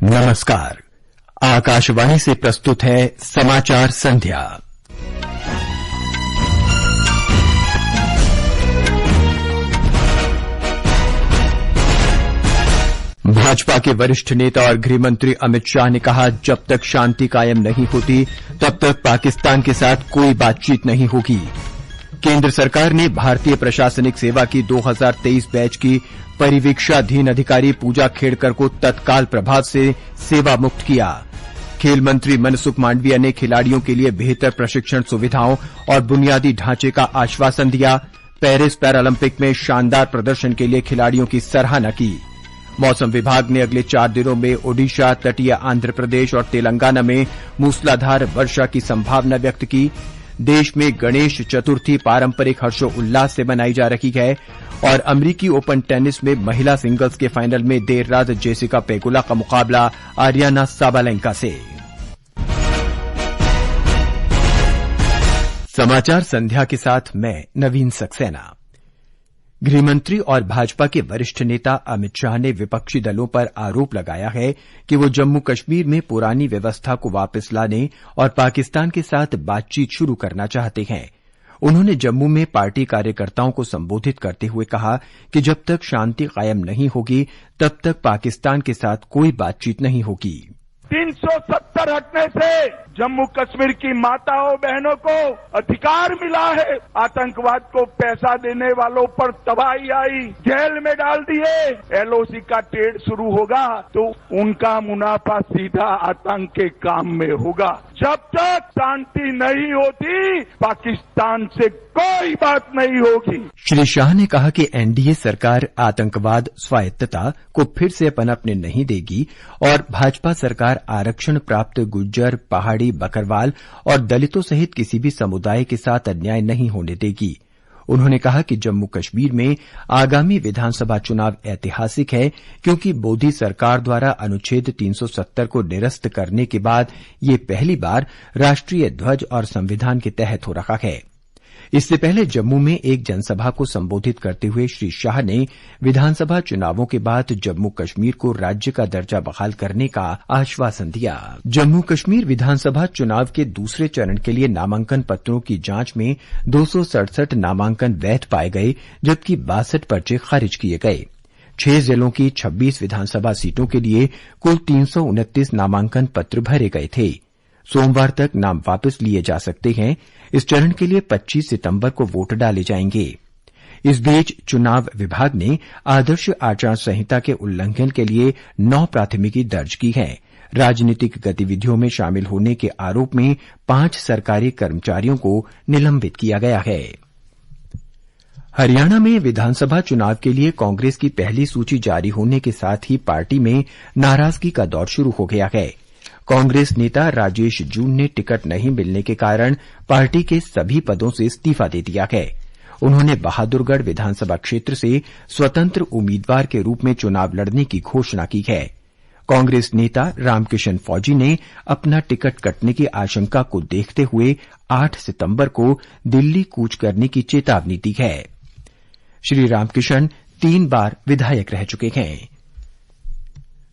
नमस्कार। आकाशवाणी से प्रस्तुत है समाचार संध्या। भाजपा के वरिष्ठ नेता और गृहमंत्री अमित शाह ने कहा, जब तक शांति कायम नहीं होती तब तक पाकिस्तान के साथ कोई बातचीत नहीं होगी। केंद्र सरकार ने भारतीय प्रशासनिक सेवा की 2023 बैच की परिवीक्षाधीन अधिकारी पूजा खेड़कर को तत्काल प्रभाव से सेवा मुक्त किया। खेल मंत्री मनसुख मांडविया ने खिलाड़ियों के लिए बेहतर प्रशिक्षण सुविधाओं और बुनियादी ढांचे का आश्वासन दिया। पेरिस पैरालंपिक में शानदार प्रदर्शन के लिए खिलाड़ियों की सराहना की। मौसम विभाग ने अगले 4 दिनों में ओडिशा, तटीय आंध्र प्रदेश और तेलंगाना में मूसलाधार वर्षा की संभावना व्यक्त की। देश में गणेश चतुर्थी पारंपरिक हर्षोल्लास से मनाई जा रही है। और अमेरिकी ओपन टेनिस में महिला सिंगल्स के फाइनल में देर रात जेसिका पेगुला का मुकाबला आर्याना साबालेंका से। समाचार संध्या के साथ मैं नवीन सक्सेना। गृहमंत्री और भाजपा के वरिष्ठ नेता अमित शाह ने विपक्षी दलों पर आरोप लगाया है कि वो जम्मू कश्मीर में पुरानी व्यवस्था को वापस लाने और पाकिस्तान के साथ बातचीत शुरू करना चाहते हैं। उन्होंने जम्मू में पार्टी कार्यकर्ताओं को संबोधित करते हुए कहा कि जब तक शांति कायम नहीं होगी तब तक पाकिस्तान के साथ कोई बातचीत नहीं होगी। 370 हटने से जम्मू कश्मीर की माताओं बहनों को अधिकार मिला है। आतंकवाद को पैसा देने वालों पर तबाही आई, जेल में डाल दिए। एलओसी का ट्रेड शुरू होगा तो उनका मुनाफा सीधा आतंक के काम में होगा। जब तक शांति नहीं होती पाकिस्तान से कोई बात नहीं होगी। श्री शाह ने कहा कि एनडीए सरकार आतंकवाद, स्वायत्तता को फिर से पनपने नहीं देगी और भाजपा सरकार आरक्षण प्राप्त गुज्जर, पहाड़ी, बकरवाल और दलितों सहित किसी भी समुदाय के साथ अन्याय नहीं होने देगी। उन्होंने कहा कि जम्मू कश्मीर में आगामी विधानसभा चुनाव ऐतिहासिक है क्योंकि मोदी सरकार द्वारा अनुच्छेद 370 को निरस्त करने के बाद ये पहली बार राष्ट्रीय ध्वज और संविधान के तहत हो रहा है। इससे पहले जम्मू में एक जनसभा को संबोधित करते हुए श्री शाह ने विधानसभा चुनावों के बाद जम्मू कश्मीर को राज्य का दर्जा बहाल करने का आश्वासन दिया। जम्मू कश्मीर विधानसभा चुनाव के दूसरे चरण के लिए नामांकन पत्रों की जांच में 267 नामांकन वैध पाए गए, जबकि 62 पर्चे खारिज किए गए। 6 जिलों की 26 विधानसभा सीटों के लिए कुल 329 नामांकन पत्र भरे गए थे। सोमवार तक नाम वापस लिए जा सकते हैं। इस चरण के लिए 25 सितंबर को वोट डाले जाएंगे। इस बीच चुनाव विभाग ने आदर्श आचार संहिता के उल्लंघन के लिए 9 प्राथमिकी दर्ज की है। राजनीतिक गतिविधियों में शामिल होने के आरोप में 5 सरकारी कर्मचारियों को निलंबित किया गया है। हरियाणा में विधानसभा चुनाव के लिए कांग्रेस की पहली सूची जारी होने के साथ ही पार्टी में नाराजगी का दौर शुरू हो गया है। कांग्रेस नेता राजेश जून ने टिकट नहीं मिलने के कारण पार्टी के सभी पदों से इस्तीफा दे दिया है। उन्होंने बहादुरगढ़ विधानसभा क्षेत्र से स्वतंत्र उम्मीदवार के रूप में चुनाव लड़ने की घोषणा की है। कांग्रेस नेता रामकिशन फौजी ने अपना टिकट कटने की आशंका को देखते हुए 8 सितंबर को दिल्ली कूच करने की चेतावनी दी है। श्री रामकिशन 3 बार विधायक रह चुके हैं।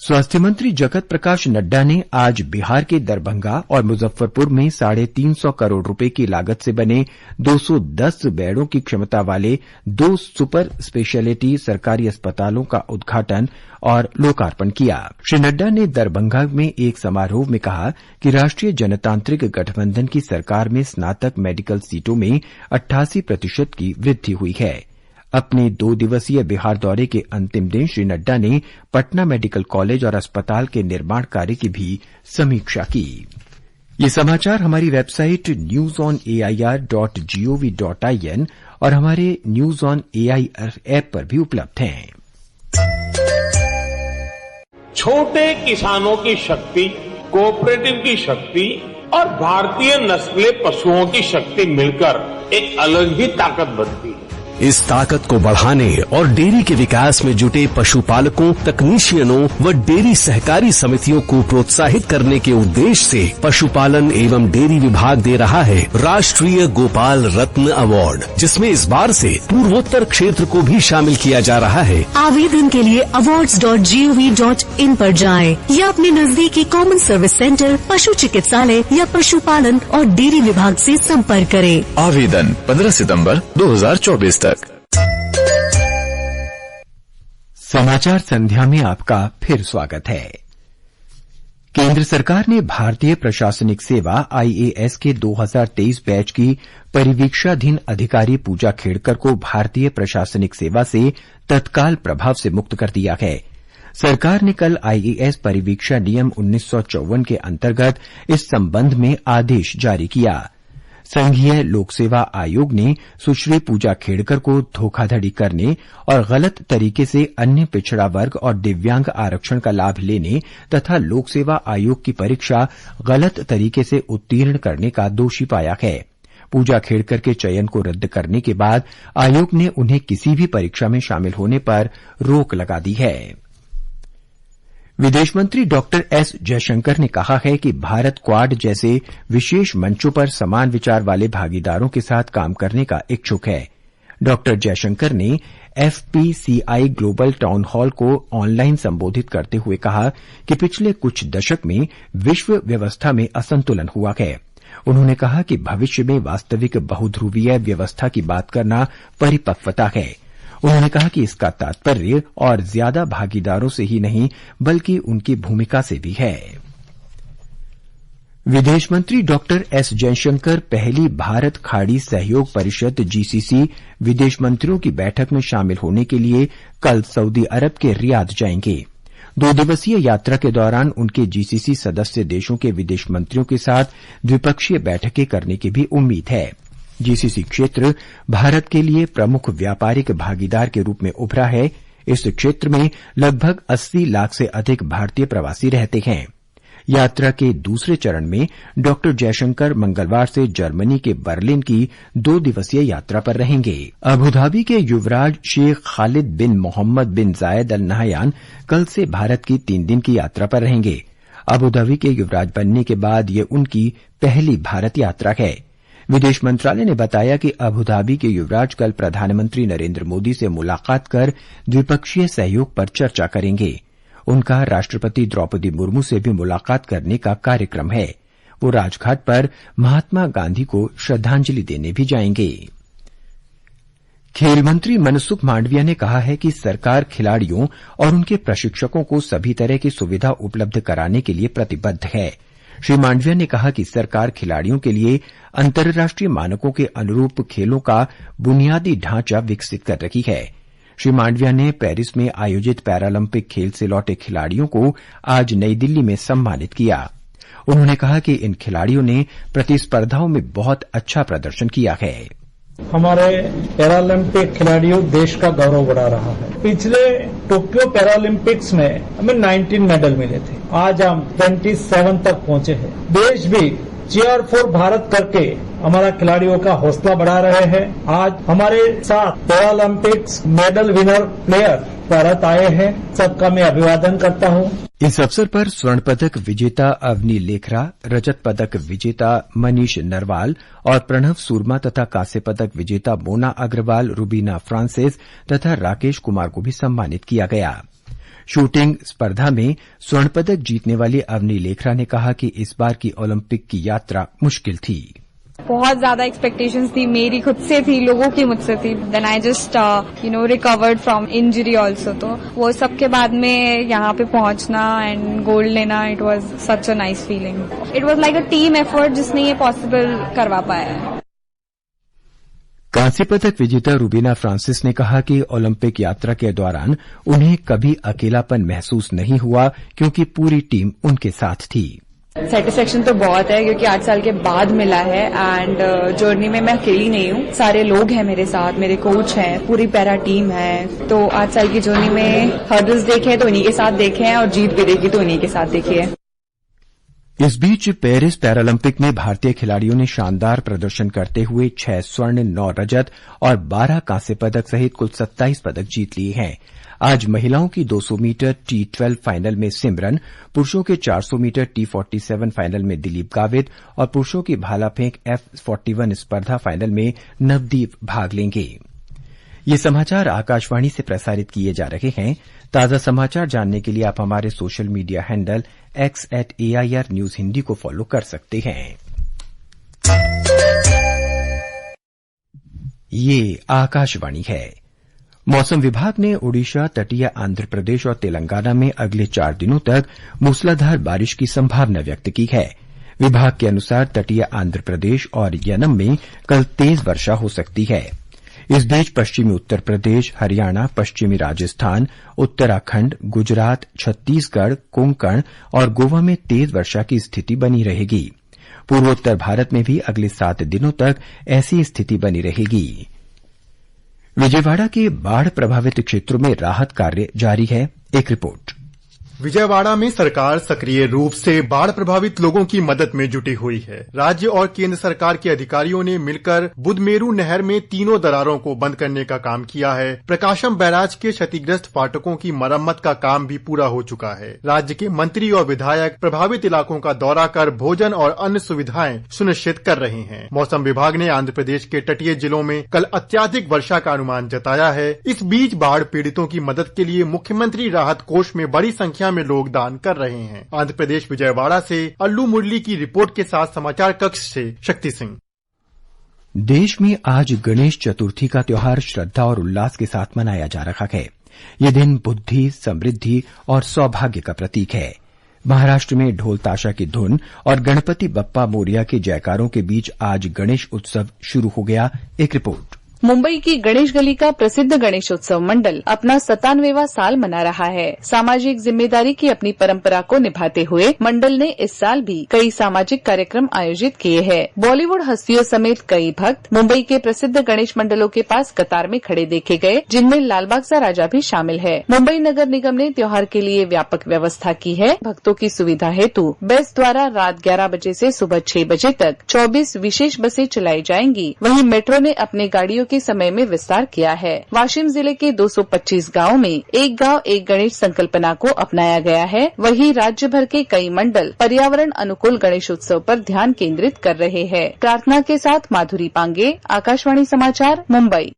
स्वास्थ्य मंत्री जगत प्रकाश नड्डा ने आज बिहार के दरभंगा और मुजफ्फरपुर में 350 करोड़ रुपए की लागत से बने 210 बेडों की क्षमता वाले 2 सुपर स्पेशलिटी सरकारी अस्पतालों का उद्घाटन और लोकार्पण किया। श्री नड्डा ने दरभंगा में एक समारोह में कहा कि राष्ट्रीय जनतांत्रिक गठबंधन की सरकार में स्नातक मेडिकल सीटों में 88% की वृद्धि हुई है। अपने 2 दिवसीय बिहार दौरे के अंतिम दिन श्री नड्डा ने पटना मेडिकल कॉलेज और अस्पताल के निर्माण कार्य की भी समीक्षा की। ये समाचार हमारी वेबसाइट newsonair.gov.in और हमारे न्यूज ऑन एआईआर ऐप पर भी उपलब्ध हैं। छोटे किसानों की शक्ति, कोऑपरेटिव की शक्ति और भारतीय नस्ले पशुओं की शक्ति मिलकर एक अलग ही ताकत बनती है। इस ताकत को बढ़ाने और डेयरी के विकास में जुटे पशुपालकों, तकनीशियनों व डेयरी सहकारी समितियों को प्रोत्साहित करने के उद्देश्य से पशुपालन एवं डेयरी विभाग दे रहा है राष्ट्रीय गोपाल रत्न अवार्ड, जिसमें इस बार से पूर्वोत्तर क्षेत्र को भी शामिल किया जा रहा है। आवेदन के लिए awards.gov.in पर जाएं या अपने नजदीकी कॉमन सर्विस सेंटर, पशु चिकित्सालय या पशुपालन और डेयरी विभाग से संपर्क करें। आवेदन 15 सितंबर 2024 तक। समाचार संध्या में आपका फिर स्वागत है। केंद्र सरकार ने भारतीय प्रशासनिक सेवा आईएएस के 2023 बैच की परिवीक्षाधीन अधिकारी पूजा खेड़कर को भारतीय प्रशासनिक सेवा से तत्काल प्रभाव से मुक्त कर दिया है। सरकार ने कल आईएएस परिवीक्षा नियम 1954 के अंतर्गत इस संबंध में आदेश जारी किया। संघीय लोक सेवा आयोग ने सुश्री पूजा खेड़कर को धोखाधड़ी करने और गलत तरीके से अन्य पिछड़ा वर्ग और दिव्यांग आरक्षण का लाभ लेने तथा लोक सेवा आयोग की परीक्षा गलत तरीके से उत्तीर्ण करने का दोषी पाया है। पूजा खेड़कर के चयन को रद्द करने के बाद आयोग ने उन्हें किसी भी परीक्षा में शामिल होने पर रोक लगा दी है। विदेश मंत्री डॉक्टर एस जयशंकर ने कहा है कि भारत क्वाड जैसे विशेष मंचों पर समान विचार वाले भागीदारों के साथ काम करने का इच्छुक है। डॉक्टर जयशंकर ने एफपीसीआई ग्लोबल टाउन हॉल को ऑनलाइन संबोधित करते हुए कहा कि पिछले कुछ दशक में विश्व व्यवस्था में असंतुलन हुआ है। उन्होंने कहा कि भविष्य में वास्तविक बहुध्रुवीय व्यवस्था की बात करना परिपक्वता है। उन्होंने कहा कि इसका तात्पर्य और ज्यादा भागीदारों से ही नहीं बल्कि उनकी भूमिका से भी है। विदेश मंत्री डॉक्टर एस जयशंकर पहली भारत खाड़ी सहयोग परिषद जीसीसी विदेश मंत्रियों की बैठक में शामिल होने के लिए कल सऊदी अरब के रियाद जाएंगे। 2 दिवसीय यात्रा के दौरान उनके जीसीसी सदस्य देशों के विदेश मंत्रियों के साथ द्विपक्षीय बैठकें करने की भी उम्मीद है। जीसीसी क्षेत्र भारत के लिए प्रमुख व्यापारिक भागीदार के रूप में उभरा है। इस क्षेत्र में लगभग 80 लाख से अधिक भारतीय प्रवासी रहते हैं। यात्रा के दूसरे चरण में डॉक्टर जयशंकर मंगलवार से जर्मनी के बर्लिन की 2 दिवसीय यात्रा पर रहेंगे। अबुधाबी के युवराज शेख खालिद बिन मोहम्मद बिन जायद अल नहयान कल से भारत की 3 दिन की यात्रा पर रहेंगे। अबुधाबी के युवराज बनने के बाद ये उनकी पहली भारत यात्रा है। विदेश मंत्रालय ने बताया कि अबुधाबी के युवराज कल प्रधानमंत्री नरेंद्र मोदी से मुलाकात कर द्विपक्षीय सहयोग पर चर्चा करेंगे। उनका राष्ट्रपति द्रौपदी मुर्मू से भी मुलाकात करने का कार्यक्रम है। वो राजघाट पर महात्मा गांधी को श्रद्धांजलि देने भी जाएंगे। खेल मंत्री मनसुख मांडविया ने कहा है कि सरकार खिलाड़ियों और उनके प्रशिक्षकों को सभी तरह की सुविधा उपलब्ध कराने के लिए प्रतिबद्ध है। श्री मांडविया ने कहा कि सरकार खिलाड़ियों के लिए अंतर्राष्ट्रीय मानकों के अनुरूप खेलों का बुनियादी ढांचा विकसित कर रही है। श्री मांडविया ने पेरिस में आयोजित पैरालंपिक खेल से लौटे खिलाड़ियों को आज नई दिल्ली में सम्मानित किया। उन्होंने कहा कि इन खिलाड़ियों ने प्रतिस्पर्धाओं में बहुत अच्छा प्रदर्शन किया है। हमारे पैरालंपिक खिलाड़ियों देश का गौरव बढ़ा रहा है। पिछले टोक्यो पैरालंपिक्स में हमें 19 मेडल मिले थे। आज हम 27 तक पहुंचे हैं। देश भी चीयर फॉर भारत करके हमारा खिलाड़ियों का हौसला बढ़ा रहे हैं। आज हमारे साथ Paralympics medal winner player Bharat आए हैं। सबका मैं अभिवादन करता हूं। इस अवसर पर स्वर्ण पदक विजेता अवनी लेखरा, रजत पदक विजेता मनीष नरवाल और प्रणव सूरमा तथा कांस्य पदक विजेता मोना अग्रवाल, रूबीना फ्रांसिस तथा राकेश कुमार को भी सम्मानित किया गया। शूटिंग स्पर्धा में स्वर्ण पदक जीतने वाली अवनी लेखरा ने कहा कि इस बार की ओलंपिक की यात्रा मुश्किल थी। बहुत ज्यादा एक्सपेक्टेशंस थी, मेरी खुद से थी, लोगों की मुझसे थी। Then I just recovered from injury also. तो वो सब के बाद में यहाँ पे पहुंचना एंड गोल्ड लेना, it was such a nice feeling. It was like a team effort जिसने ये पॉसिबल करवा पाया है। कांस्य पदक विजेता रूबीना फ्रांसिस ने कहा कि ओलंपिक यात्रा के दौरान उन्हें कभी अकेलापन महसूस नहीं हुआ क्योंकि पूरी टीम उनके साथ थी। सेटिस्फेक्शन तो बहुत है क्योंकि 8 साल के बाद मिला है एंड जर्नी में मैं अकेली नहीं हूँ, सारे लोग हैं मेरे साथ, मेरे कोच हैं, पूरी पैरा टीम है। तो 8 साल की जर्नी में हर्डल्स देखे तो उन्हीं के साथ देखे हैं और जीत भी देखी तो उन्हीं के साथ देखी है। इस बीच पेरिस पैरालंपिक में भारतीय खिलाड़ियों ने शानदार प्रदर्शन करते हुए 6 स्वर्ण, 9 रजत और 12 कांस्य पदक सहित कुल 27 पदक जीत लिए हैं। आज महिलाओं की 200 मीटर T12 फाइनल में सिमरन, पुरुषों के 400 मीटर T47 फाइनल में दिलीप गावित और पुरुषों की भाला फेंक F41 स्पर्धा फाइनल में नवदीप भाग लेंगे। ये समाचार आकाशवाणी से प्रसारित किए जा रहे हैं। ताजा समाचार जानने के लिए आप हमारे social media handle x@AIR news Hindi को फॉलो कर सकते हैं। ये आकाशवाणी है। मौसम विभाग ने ओडिशा, तटीय आंध्र प्रदेश और तेलंगाना में अगले 4 दिनों तक मूसलाधार बारिश की संभावना व्यक्त की है। विभाग के अनुसार तटीय आंध्र प्रदेश और यनम में कल तेज वर्षा हो सकती है। इस बीच पश्चिमी उत्तर प्रदेश, हरियाणा, पश्चिमी राजस्थान, उत्तराखंड, गुजरात, छत्तीसगढ़, कोंकण और गोवा में तेज वर्षा की स्थिति बनी रहेगी। पूर्वोत्तर भारत में भी अगले 7 दिनों तक ऐसी स्थिति बनी रहेगी। विजयवाड़ा के बाढ़ प्रभावित क्षेत्रों में राहत कार्य जारी है। एक रिपोर्ट। विजयवाड़ा में सरकार सक्रिय रूप से बाढ़ प्रभावित लोगों की मदद में जुटी हुई है। राज्य और केंद्र सरकार के अधिकारियों ने मिलकर बुधमेरू नहर में 3 दरारों को बंद करने का काम किया है। प्रकाशम बैराज के क्षतिग्रस्त फाटकों की मरम्मत का काम भी पूरा हो चुका है। राज्य के मंत्री और विधायक प्रभावित इलाकों का दौरा कर भोजन और अन्य सुविधाएं सुनिश्चित कर रहे हैं। मौसम विभाग ने आंध्र प्रदेश के तटीय जिलों में कल अत्यधिक वर्षा का अनुमान जताया है। इस बीच बाढ़ पीड़ितों की मदद के लिए मुख्यमंत्री राहत कोष में बड़ी संख्या में लोग दान कर रहे हैं। आंध्र प्रदेश विजयवाड़ा से अल्लू मुरली की रिपोर्ट के साथ समाचार कक्ष से शक्ति सिंह। देश में आज गणेश चतुर्थी का त्योहार श्रद्धा और उल्लास के साथ मनाया जा रहा है। यह दिन बुद्धि, समृद्धि और सौभाग्य का प्रतीक है। महाराष्ट्र में ढोल ताशा की धुन और गणपति बप्पा मोरिया के जयकारों के बीच आज गणेश उत्सव शुरू हो गया। एक रिपोर्ट। मुंबई की गणेश गली का प्रसिद्ध गणेशोत्सव मंडल अपना 97वां साल मना रहा है। सामाजिक जिम्मेदारी की अपनी परंपरा को निभाते हुए मंडल ने इस साल भी कई सामाजिक कार्यक्रम आयोजित किए हैं। बॉलीवुड हस्तियों समेत कई भक्त मुंबई के प्रसिद्ध गणेश मंडलों के पास कतार में खड़े देखे गए, जिनमें लालबाग सा राजा भी शामिल है। मुंबई नगर निगम ने त्योहार के लिए व्यापक व्यवस्था की है। भक्तों की सुविधा हेतु बेस्ट द्वारा रात 11 बजे से सुबह 6 बजे तक 24 विशेष बसें चलाई जाएंगी। वहीं मेट्रो ने अपनी गाड़ियों के समय में विस्तार किया है। वाशिम जिले के 225 गांवों में एक गांव एक गणेश संकल्पना को अपनाया गया है। वहीं राज्य भर के कई मंडल पर्यावरण अनुकूल गणेशोत्सव पर ध्यान केंद्रित कर रहे हैं। प्रार्थना के साथ माधुरी पांगे, आकाशवाणी समाचार, मुंबई।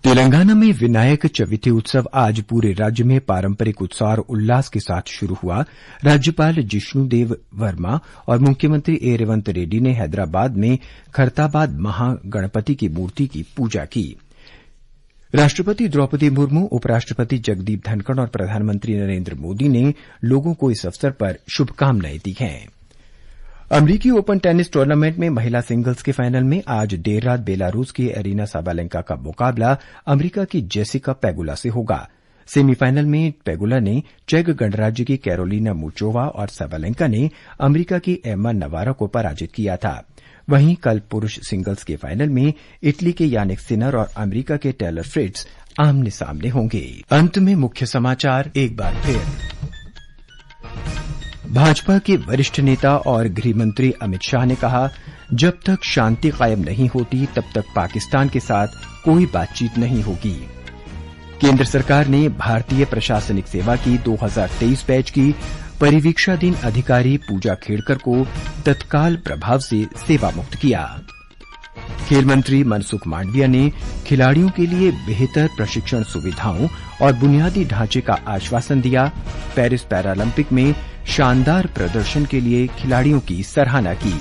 तेलंगाना में विनायक चविति उत्सव आज पूरे राज्य में पारंपरिक उत्साह और उल्लास के साथ शुरू हुआ। राज्यपाल जिष्णुदेव वर्मा और मुख्यमंत्री ए रेवंत रेड्डी ने हैदराबाद में खरताबाद महागणपति की मूर्ति की पूजा की। राष्ट्रपति द्रौपदी मुर्मू, उपराष्ट्रपति जगदीप धनखड़ और प्रधानमंत्री नरेंद्र मोदी ने लोगों को इस अवसर पर शुभकामनाएं दी हैं। अमरीकी ओपन टेनिस टूर्नामेंट में महिला सिंगल्स के फाइनल में आज देर रात बेलारूस की एरिना साबालेंका का मुकाबला अमरीका की जेसिका पेगुला से होगा। सेमीफाइनल में पेगुला ने चेक गणराज्य की कैरोलिना मुचोवा और साबालेंका ने अमरीका की एम्मा नवारा को पराजित किया था। वहीं कल पुरुष सिंगल्स के फाइनल में इटली के यानिक सिनर और अमरीका के टेलर फ्रिट्ज आमने सामने होंगे। अंत में मुख्य समाचार एक बार फिर। भाजपा के वरिष्ठ नेता और गृहमंत्री अमित शाह ने कहा, जब तक शांति कायम नहीं होती तब तक पाकिस्तान के साथ कोई बातचीत नहीं होगी। केंद्र सरकार ने भारतीय प्रशासनिक सेवा की 2023 बैच की परिवीक्षाधीन अधिकारी पूजा खेड़कर को तत्काल प्रभाव से सेवा मुक्त किया। खेल मंत्री मनसुख मांडविया ने खिलाड़ियों के लिए बेहतर प्रशिक्षण सुविधाओं और बुनियादी ढांचे का आश्वासन दिया। पेरिस पैरालंपिक में शानदार प्रदर्शन के लिए खिलाड़ियों की सराहना की।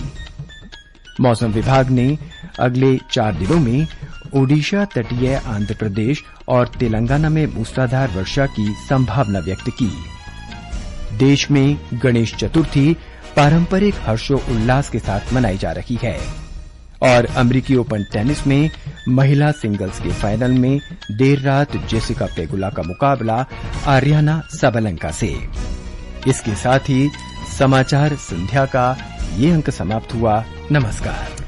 मौसम विभाग ने अगले 4 दिनों में ओडिशा, तटीय आंध्र प्रदेश और तेलंगाना में मूसलाधार वर्षा की संभावना व्यक्त की। देश में गणेश चतुर्थी पारंपरिक हर्षोल्लास के साथ मनाई जा रही है। और अमरीकी ओपन टेनिस में महिला सिंगल्स के फाइनल में देर रात जेसिका पेगुला का मुकाबला आर्याना साबालेंका से। इसके साथ ही समाचार संध्या का ये अंक समाप्त हुआ। नमस्कार।